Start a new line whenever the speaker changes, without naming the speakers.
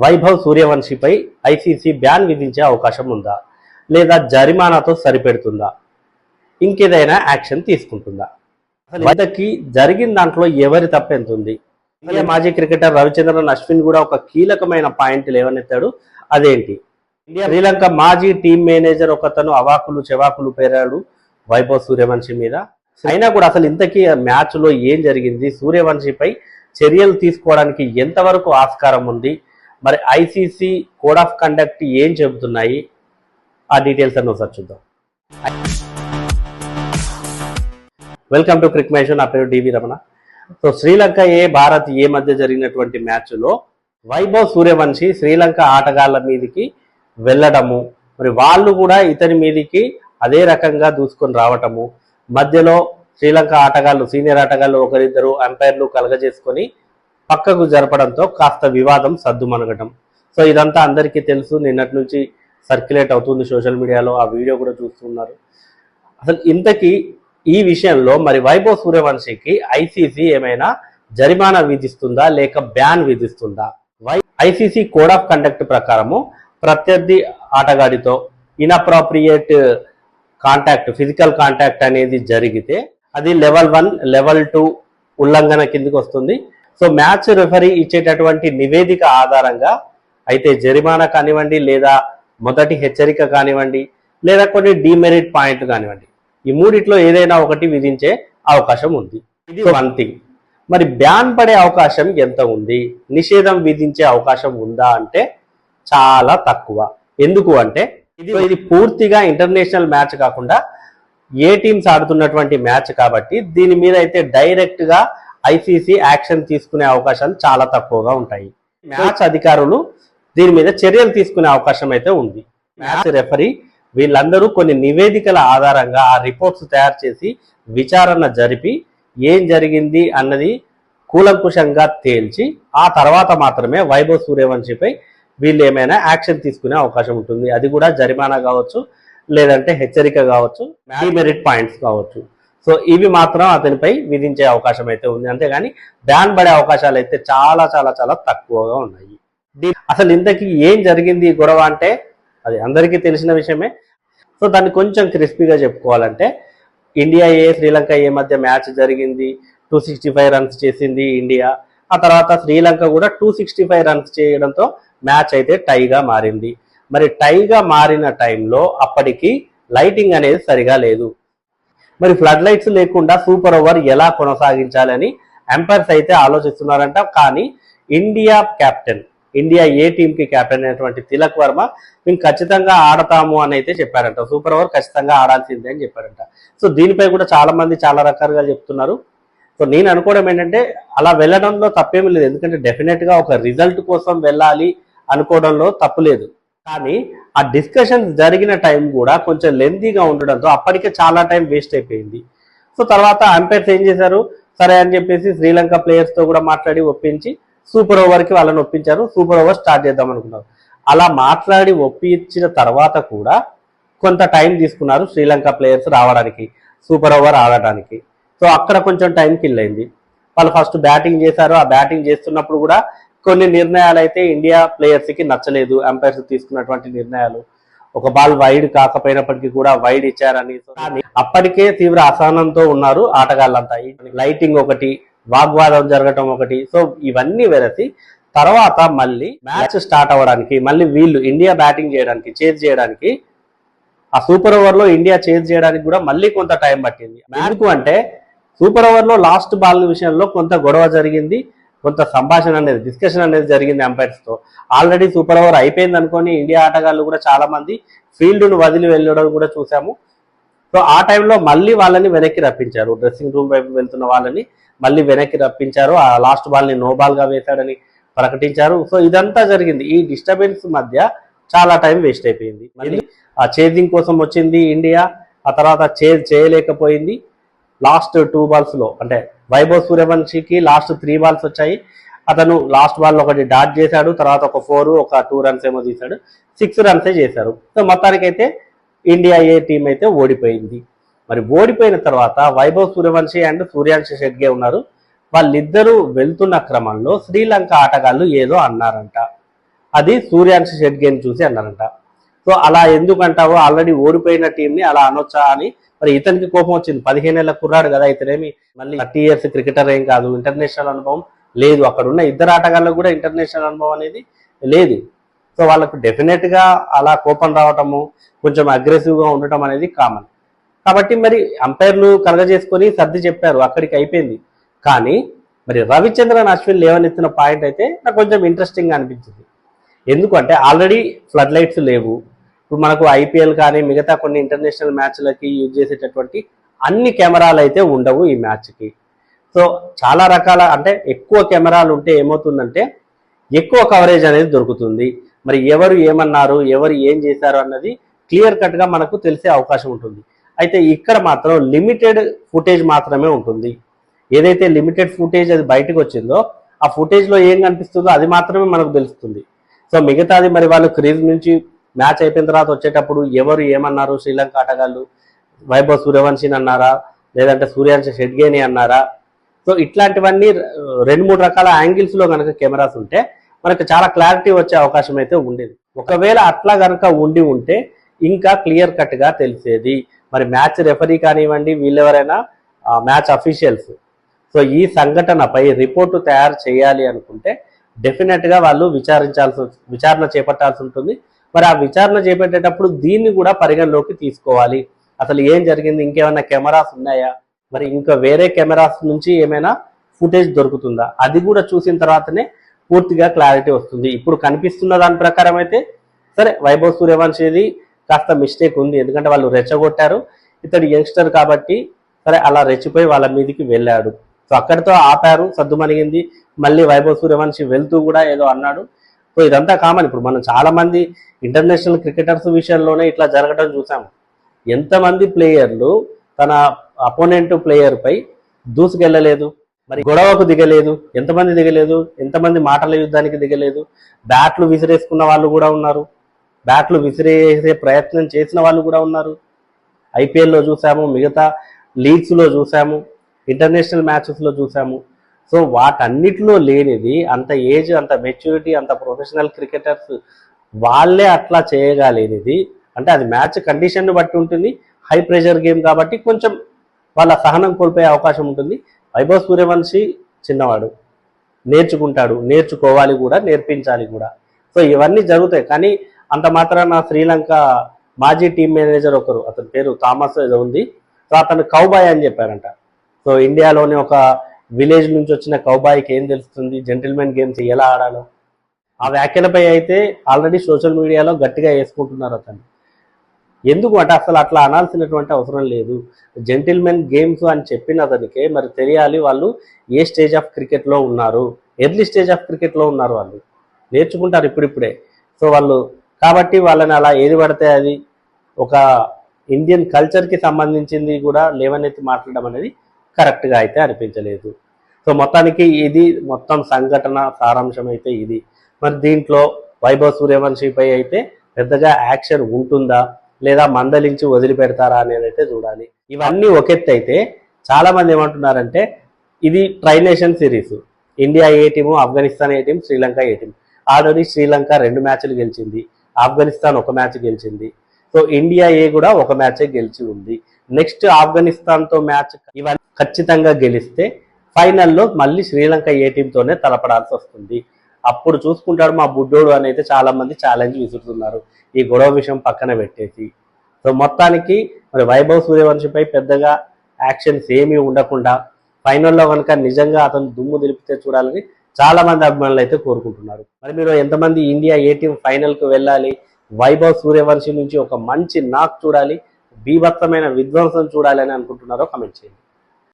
Vaibhav సూర్యవంశీపై ICC ban విధించే అవకాశం ఉందా, లేదా జరిమానాతో సరిపెడుతుందా, ఇంకేదైనా యాక్షన్ తీసుకుంటుందా? అసలు ఇంతకీ జరిగిన దాంట్లో ఎవరి తప్పెంతుంది? మాజీ క్రికెటర్ రవిచంద్రన్ అశ్విన్ కూడా ఒక కీలకమైన పాయింట్ లేవనెత్తాడు. అదేంటి? శ్రీలంక మాజీ టీం మేనేజర్ ఒకతను అవాకులు చెవాకులు పేరాడు వైభవ్ సూర్యవంశీ మీద. అయినా కూడా అసలు ఇంతకీ మ్యాచ్ లో ఏం జరిగింది, సూర్యవంశీపై చర్యలు తీసుకోవడానికి ఎంతవరకు ఆస్కారం ఉంది, మరి ఐసీసీ కోడ్ ఆఫ్ కండక్ట్ ఏం చెబుతున్నాయి, ఆ డీటెయిల్స్ అన్ని ఒకసారి చూద్దాం. Welcome to Crick match. నా పేరు డివి రమణ. సో శ్రీలంక భారత్ మధ్య జరిగినటువంటి మ్యాచ్లో వైభవ్ సూర్యవంశీ శ్రీలంక ఆటగాళ్ల మీదికి వెళ్ళడము, మరి వాళ్ళు కూడా ఇతని మీదికి అదే రకంగా దూసుకొని రావటము, మధ్యలో శ్రీలంక ఆటగాళ్ళు సీనియర్ ఆటగాళ్ళు ఒకరిద్దరు అంపైర్లు కలగజేసుకొని పక్కకు జరపడంతో కాస్త వివాదం సద్దుమణగటం. సో ఇదంతా అందరికీ తెలుసు, నిన్నటి నుంచి సర్క్యులేట్ అవుతుంది సోషల్ మీడియాలో, ఆ వీడియో కూడా చూస్తున్నారు. అసలు ఇంతకీ ఈ విషయంలో మరి వైభవ్ సూర్యవంశీకి ఐసీసీ ఏమైనా జరిమానా విధిస్తుందా లేక బ్యాన్ విధిస్తుందా? ఐసీసీ కోడ్ ఆఫ్ కండక్ట్ ప్రకారము ప్రత్యర్థి ఆటగాడితో ఇన్అప్రోప్రియేట్ కాంటాక్ట్, ఫిజికల్ కాంటాక్ట్ అనేది జరిగితే అది లెవెల్ 1, లెవెల్ 2 ఉల్లంఘన కిందకి వస్తుంది. సో మ్యాచ్ రెఫరీ ఇచ్చేటటువంటి నివేదిక ఆధారంగా అయితే జరిమానా కానివ్వండి, లేదా మొదటి హెచ్చరిక కానివ్వండి, లేదా కొన్ని డిమెరిట్ పాయింట్ కానివ్వండి, ఈ మూడిట్లో ఏదైనా ఒకటి విధించే అవకాశం ఉంది. ఇది వన్ థింగ్. మరి బ్యాన్ పడే అవకాశం ఎంత ఉంది, నిషేధం విధించే అవకాశం ఉందా అంటే చాలా తక్కువ. ఎందుకు అంటే ఇది పూర్తిగా ఇంటర్నేషనల్ మ్యాచ్ కాకుండా ఏ టీమ్స్ ఆడుతున్నటువంటి మ్యాచ్ కాబట్టి దీని మీద అయితే డైరెక్ట్ గా ఐసీసీ యాక్షన్ తీసుకునే అవకాశాలు చాలా తక్కువగా ఉంటాయి. మ్యాచ్ అధికారులు దీని మీద చర్యలు తీసుకునే అవకాశం అయితే ఉంది. మ్యాచ్ రెఫరీ వీళ్ళందరూ కొన్ని నివేదికల ఆధారంగా ఆ రిపోర్ట్స్ తయారు చేసి విచారణ జరిపి ఏం జరిగింది అన్నది కూలంకుషంగా తేల్చి ఆ తర్వాత మాత్రమే వైభవ్ సూర్యవంశీపై వీళ్ళు ఏమైనా యాక్షన్ తీసుకునే అవకాశం ఉంటుంది. అది కూడా జరిమానా కావచ్చు, లేదంటే హెచ్చరిక కావచ్చు, డిమెరిట్ పాయింట్స్ కావచ్చు. సో ఇవి మాత్రం అతనిపై విధించే అవకాశం అయితే ఉంది. అంతేగాని బ్యాన్ పడే అవకాశాలు అయితే చాలా చాలా చాలా తక్కువగా ఉన్నాయి. అసలు ఇంతకీ ఏం జరిగింది ఈ గొడవ అంటే అది అందరికీ తెలిసిన విషయమే. సో దాన్ని కొంచెం క్రిస్పీగా చెప్పుకోవాలంటే ఇండియా శ్రీలంక మధ్య మ్యాచ్ జరిగింది. 265 రన్స్ చేసింది ఇండియా. ఆ తర్వాత శ్రీలంక కూడా 265 రన్స్ చేయడంతో మ్యాచ్ అయితే టైగా మారింది. మరి టైగా మారిన టైంలో అప్పటికి లైటింగ్ అనేది సరిగా లేదు. మరి ఫ్లడ్ లైట్స్ లేకుండా సూపర్ ఓవర్ ఎలా కొనసాగించాలని ఎంపైర్స్ అయితే ఆలోచిస్తున్నారంట. కానీ ఇండియా టీంకి కెప్టెన్ అయినటువంటి తిలక్ వర్మ మేము ఖచ్చితంగా ఆడతాము అని అయితే చెప్పారంట. సూపర్ ఓవర్ ఖచ్చితంగా ఆడాల్సిందే అని చెప్పారంట. సో దీనిపై కూడా చాలా మంది చాలా రకాలుగా చెప్తున్నారు. సో నేను అనుకోవడం ఏంటంటే అలా వెళ్ళడంలో తప్పేమీ లేదు, ఎందుకంటే డెఫినెట్గా ఒక రిజల్ట్ కోసం వెళ్ళాలి అనుకోవడంలో తప్పు లేదు. కానీ ఆ డిస్కషన్స్ జరిగిన టైం కూడా కొంచెం లెంతీగా ఉండడంతో అప్పటికే చాలా టైం వేస్ట్ అయిపోయింది. సో తర్వాత అంపైర్స్ ఏం చేశారు, సరే అని చెప్పేసి శ్రీలంక ప్లేయర్స్తో కూడా మాట్లాడి ఒప్పించి సూపర్ ఓవర్కి వాళ్ళని ఒప్పించారు. సూపర్ ఓవర్ స్టార్ట్ చేద్దాం అనుకున్నారు. అలా మాట్లాడి ఒప్పించిన తర్వాత కూడా కొంత టైం తీసుకున్నారు శ్రీలంక ప్లేయర్స్ రావడానికి, సూపర్ ఓవర్ ఆడటానికి. సో అక్కడ కొంచెం టైం కిల్ అయింది. వాళ్ళు ఫస్ట్ బ్యాటింగ్ చేశారు. ఆ బ్యాటింగ్ చేస్తున్నప్పుడు కూడా కొన్ని నిర్ణయాలు అయితే ఇండియా ప్లేయర్స్కి నచ్చలేదు. అంపైర్స్ తీసుకున్నటువంటి నిర్ణయాలు, ఒక బాల్ వైడ్ కాకపోయినప్పటికీ కూడా వైడ్ ఇచ్చారని. అప్పటికే తీవ్ర అసహనంతో ఉన్నారు ఆటగాళ్ళంతా. లైటింగ్ ఒకటి, వాగ్వాదం జరగటం ఒకటి. సో ఇవన్నీ వెరసి తర్వాత మళ్ళీ మ్యాచ్ స్టార్ట్ అవ్వడానికి, మళ్ళీ వీళ్ళు ఇండియా బ్యాటింగ్ చేయడానికి, చేజ్ చేయడానికి, ఆ సూపర్ ఓవర్లో ఇండియా చేజ్ చేయడానికి కూడా మళ్ళీ కొంత టైం పట్టింది. ఎందుకు అంటే సూపర్ ఓవర్లో లాస్ట్ బాల్ విషయంలో కొంత గొడవ జరిగింది, కొంత సంభాషణ అనేది, డిస్కషన్ అనేది జరిగింది అంపైర్స్తో. ఆల్రెడీ సూపర్ ఓవర్ అయిపోయింది అనుకొని ఇండియా ఆటగాళ్ళు కూడా చాలా మంది ఫీల్డ్ను వదిలి వెళ్ళడం కూడా చూసాము. సో ఆ టైంలో మళ్ళీ వాళ్ళని వెనక్కి రప్పించారు, డ్రెస్సింగ్ రూమ్ వైపు వెళ్తున్న వాళ్ళని మళ్ళీ వెనక్కి రప్పించారు. ఆ లాస్ట్ బాల్ని నో బాల్గా వేశాడని ప్రకటించారు. సో ఇదంతా జరిగింది. ఈ డిస్టర్బెన్స్ మధ్య చాలా టైం వేస్ట్ అయిపోయింది. మళ్ళీ ఆ చేజింగ్ కోసం వచ్చింది ఇండియా, ఆ తర్వాత చేజ్ చేయలేకపోయింది. లాస్ట్ 2 బాల్స్లో అంటే వైభవ్ సూర్యవంశీకి లాస్ట్ 3 బాల్స్ వచ్చాయి. అతను లాస్ట్ బాల్ ఒకటి డాట్ చేశాడు, తర్వాత ఒక 4, ఒక 2 రన్స్ ఏమో తీశాడు, 6 రన్సే చేశారు. సో మొత్తానికైతే ఇండియా టీం అయితే ఓడిపోయింది. మరి ఓడిపోయిన తర్వాత వైభవ్ సూర్యవంశీ అండ్ సూర్యాంశ్ షెట్గే ఉన్నారు. వాళ్ళిద్దరూ వెళ్తున్న క్రమంలో శ్రీలంక ఆటగాళ్ళు ఏదో అన్నారంట. అది సూర్యాంశ్ షెడ్గేని చూసి అన్నారంట. సో అలా ఎందుకంటావో, ఆల్రెడీ ఓడిపోయిన టీంని అలా అనొచ్చా అని మరి ఇతనికి కోపం వచ్చింది. 15 ఏళ్ల కుర్రాడు కదా, ఇతనేమి మళ్ళీ 30 ఇయర్స్ క్రికెటర్ ఏం కాదు, ఇంటర్నేషనల్ అనుభవం లేదు. అక్కడ ఉన్న ఇద్దరు ఆటగాళ్ళకు కూడా ఇంటర్నేషనల్ అనుభవం అనేది లేదు. సో వాళ్ళకు డెఫినెట్గా అలా కోపం రావటము, కొంచెం అగ్రెసివ్గా ఉండటం అనేది కామన్. కాబట్టి మరి అంపైర్లు కలగజేసుకొని సర్ది చెప్పారు, అక్కడికి అయిపోయింది. కానీ మరి రవిచంద్రన్ అశ్విన్ లేవనెత్తిన పాయింట్ అయితే నాకు కొంచెం ఇంట్రెస్టింగ్గా అనిపించింది. ఎందుకంటే ఆల్రెడీ ఫ్లడ్ లైట్స్ లేవు. ఇప్పుడు మనకు ఐపీఎల్ కానీ మిగతా కొన్ని ఇంటర్నేషనల్ మ్యాచ్లకి యూజ్ చేసేటటువంటి అన్ని కెమెరాలు అయితే ఉండవు ఈ మ్యాచ్కి. సో చాలా రకాల, అంటే ఎక్కువ కెమెరాలు ఉంటే ఏమవుతుందంటే ఎక్కువ కవరేజ్ అనేది దొరుకుతుంది. మరి ఎవరు ఏమన్నారు, ఎవరు ఏం చేశారు అన్నది క్లియర్ కట్గా మనకు తెలిసే అవకాశం ఉంటుంది. అయితే ఇక్కడ మాత్రం లిమిటెడ్ ఫుటేజ్ మాత్రమే ఉంటుంది. ఏదైతే లిమిటెడ్ ఫుటేజ్ అది బయటకు వచ్చిందో ఆ ఫుటేజ్లో ఏం కనిపిస్తుందో అది మాత్రమే మనకు తెలుస్తుంది. సో మిగతాది మరి వాళ్ళు క్రీజ్ నుంచి మ్యాచ్ అయిపోయిన తర్వాత వచ్చేటప్పుడు ఎవరు ఏమన్నారు, శ్రీలంక ఆటగాళ్ళు వైభవ్ సూర్యవంశీని అన్నారా, లేదంటే సూర్యాంశ్ షెడ్గేని అన్నారా, సో ఇట్లాంటివన్నీ 2-3 రకాల యాంగిల్స్లో కనుక కెమెరాస్ ఉంటే మనకు చాలా క్లారిటీ వచ్చే అవకాశం అయితే ఉండేది. ఒకవేళ అట్లా కనుక ఉండి ఉంటే ఇంకా క్లియర్ కట్గా తెలిసేది. మరి మ్యాచ్ రెఫరీ కానివ్వండి, వీళ్ళెవరైనా మ్యాచ్ అఫీషియల్స్ సో ఈ సంఘటనపై రిపోర్టు తయారు చేయాలి అనుకుంటే డెఫినెట్గా వాళ్ళు విచారణ చేపట్టాల్సి ఉంటుంది. మరి ఆ విచారణ చేపట్టేటప్పుడు దీన్ని కూడా పరిగణలోకి తీసుకోవాలి. అసలు ఏం జరిగింది, ఇంకేమైనా కెమెరాస్ ఉన్నాయా, మరి ఇంకా వేరే కెమెరాస్ నుంచి ఏమైనా ఫుటేజ్ దొరుకుతుందా, అది కూడా చూసిన తర్వాతనే పూర్తిగా క్లారిటీ వస్తుంది. ఇప్పుడు కనిపిస్తున్న దాని ప్రకారం అయితే సరే వైభవ్ సూర్యవంశీది కాస్త మిస్టేక్ ఉంది, ఎందుకంటే వాళ్ళు రెచ్చగొట్టారు. ఇతడు యంగ్స్టర్ కాబట్టి సరే అలా రెచ్చిపోయి వాళ్ళ మీదకి వెళ్ళాడు. సో అక్కడితో ఆపారు, సద్దుమణిగింది. మళ్ళీ వైభవ్ సూర్యవంశీ వెళ్తూ కూడా ఏదో అన్నాడు. సో ఇదంతా కామన్. ఇప్పుడు మనం చాలా మంది ఇంటర్నేషనల్ క్రికెటర్స్ విషయంలోనే ఇట్లా జరగడం చూసాము. ఎంతమంది ప్లేయర్లు తన అపోనెంట్ ప్లేయర్ పై దూసుకెళ్ళలేదు, మరి గొడవకు దిగలేదు, ఎంతమంది దిగలేదు, ఎంతమంది మాటల యుద్ధానికి దిగలేదు. బ్యాట్లు విసిరేసుకున్న వాళ్ళు కూడా ఉన్నారు, బ్యాట్లు విసిరేసే ప్రయత్నం చేసిన వాళ్ళు కూడా ఉన్నారు. ఐపీఎల్లో చూసాము, మిగతా లీగ్స్లో చూసాము, ఇంటర్నేషనల్ మ్యాచెస్లో చూసాము. సో వాటన్నిటిలో లేనిది అంత ఏజ్, అంత మెచ్యూరిటీ, అంత ప్రొఫెషనల్ క్రికెటర్స్ వాళ్ళే అట్లా చేయగలేనిది అంటే అది మ్యాచ్ కండిషన్ను బట్టి ఉంటుంది. హై ప్రెషర్ గేమ్ కాబట్టి కొంచెం వాళ్ళ సహనం కోల్పోయే అవకాశం ఉంటుంది. వైభవ్ సూర్యవంశీ చిన్నవాడు, నేర్చుకుంటాడు, నేర్చుకోవాలి కూడా, నేర్పించాలి కూడా. సో ఇవన్నీ జరుగుతాయి. కానీ అంత మాత్రాన శ్రీలంక మాజీ టీం మేనేజర్ ఒకరు, అతని పేరు థామస్ ఏదో ఉంది, సో అతను కౌబాయ్ అని చెప్పారంట. సో ఇండియాలోని ఒక విలేజ్ నుంచి వచ్చిన కౌబాయ్కి ఏం తెలుస్తుంది జెంటిల్మెన్ గేమ్స్ ఎలా ఆడాలో. ఆ వ్యాఖ్యలపై అయితే ఆల్రెడీ సోషల్ మీడియాలో గట్టిగా వేసుకుంటున్నారు అతను. ఎందుకు అంటే అసలు అట్లా అనాల్సినటువంటి అవసరం లేదు. జెంటిల్మెన్ గేమ్స్ అని చెప్పిన అతనికే మరి తెలియాలి వాళ్ళు ఏ స్టేజ్ ఆఫ్ క్రికెట్లో ఉన్నారు, ఎర్లీ స్టేజ్ ఆఫ్ క్రికెట్లో ఉన్నారు. వాళ్ళు నేర్చుకుంటారు ఇప్పుడిప్పుడే. సో వాళ్ళు కాబట్టి వాళ్ళని అలా ఏది పడితే అది ఒక ఇండియన్ కల్చర్కి సంబంధించింది కూడా లేవనెత్తి మాట్లాడడం అనేది కరెక్ట్గా అయితే అనిపించలేదు. సో మొత్తానికి ఇది మొత్తం సంఘటన సారాంశం అయితే ఇది. మరి దీంట్లో వైభవ్ సూర్యవంశీపై అయితే పెద్దగా యాక్షన్ ఉంటుందా లేదా మందలించి వదిలిపెడతారా అనేది అయితే చూడాలి. ఇవన్నీ ఒకెత్తి అయితే చాలా మంది ఏమంటున్నారంటే ఇది ట్రైనేషన్ సిరీస్, ఇండియా ఏ టీము, ఆఫ్ఘనిస్తాన్ ఏ టీం, శ్రీలంక ఏ టీం. ఆల్రెడీ శ్రీలంక 2 మ్యాచ్లు గెలిచింది, ఆఫ్ఘనిస్తాన్ 1 మ్యాచ్ గెలిచింది. సో ఇండియా ఏ కూడా 1 మ్యాచే గెలిచి ఉంది. నెక్స్ట్ ఆఫ్ఘనిస్తాన్తో మ్యాచ్ ఇవన్నీ ఖచ్చితంగా గెలిస్తే ఫైనల్లో మళ్ళీ శ్రీలంక ఏ టీంతోనే తలపడాల్సి వస్తుంది. అప్పుడు చూసుకుంటాడు మా బుడ్డోడు అని అయితే చాలా మంది ఛాలెంజ్ విసురుతున్నారు ఈ గొడవ విషయం పక్కన పెట్టేసి. సో మొత్తానికి మరి వైభవ్ సూర్యవంశీపై పెద్దగా యాక్షన్స్ ఏమీ ఉండకుండా ఫైనల్లో కనుక నిజంగా అతను దుమ్ము దులిపితే చూడాలని చాలా మంది అభిమానులు అయితే కోరుకుంటున్నారు. మరి మీరు ఎంతమంది ఇండియా ఏ టీం ఫైనల్కు వెళ్ళాలి, వైభవ్ సూర్యవంశీ నుంచి ఒక మంచి నాక్ చూడాలి, బీభత్సమైన విధ్వంసం చూడాలి అని అనుకుంటున్నారో కామెంట్ చేయండి.